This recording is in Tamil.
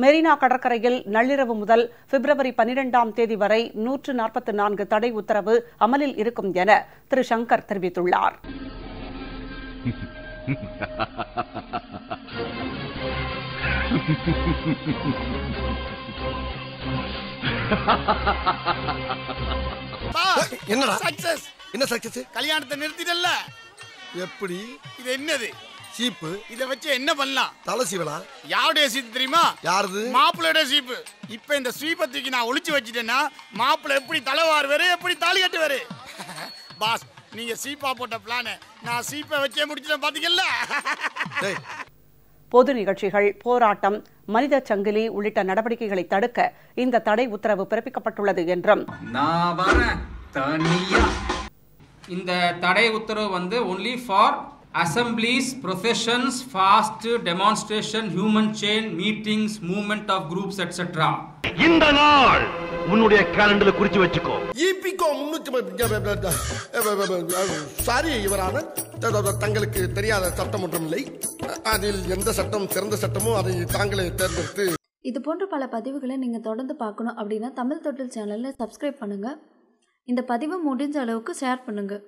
மெரினா கடற்கரையில் நள்ளிரவு முதல் பிப்ரவரி 12ஆம் தேதி வரை 144 தடை உத்தரவு அமலில் இருக்கும் என திரு சங்கர் தெரிவித்துள்ளார். என்னடா சக்சஸ்? என்ன சக்சஸ்? கல்யாணத்தை நிறுத்திடல. எப்படி? இது என்னது? சீப்பு. இத வச்சு என்ன பண்ணலாம்? தலை சீவலா? யாருடைய சீப்பு தெரியுமா? யாருது? மாப்பிள்ளையோட சீப்பு. இப்ப இந்த சீப்பத்துக்கு நான் ஒளிச்சு வச்சிட்டேன்னா மாப்பிள்ளை எப்படி தலைவாருவாரு, எப்படி தாலி கட்டுவாரு? பாஸ், நீங்க சீப்பா போட்ட பிளான நான் சீப்பை வச்சே முடிச்சிட்டேன் பாத்தீங்கல்ல. பொது நிகழ்ச்சிகள், போராட்டம், மனித சங்கிலி உள்ளிட்ட நடவடிக்கைகளை தடுக்க இந்த தடை உத்தரவு பிறப்பிக்கப்பட்டுள்ளது என்றும் இந்த தடை உத்தரவு only for assemblies, processions, fast, demonstration, human chain, meetings, movement of groups, etc. இந்த நாள் உன்னுடைய காலண்டர்ல குறிச்சு வச்சுக்கோ. ஈபிகோ 300 சாரி யுவரான தங்களுக்கு தெரியாத சட்டம் ஒன்றும் இல்லை. அதில் எந்த சட்டம் சிறந்த சட்டமோ அதை தாங்களே தேர்ந்தெடுத்து. இது போன்ற பல பதிவுகளை நீங்கள் தொடர்ந்து பார்க்கணும் அப்படின்னா தமிழ் தொட்டில் சேனலில் சப்ஸ்கிரைப் பண்ணுங்கள். இந்த பதிவை முடிஞ்ச அளவுக்கு ஷேர் பண்ணுங்கள்.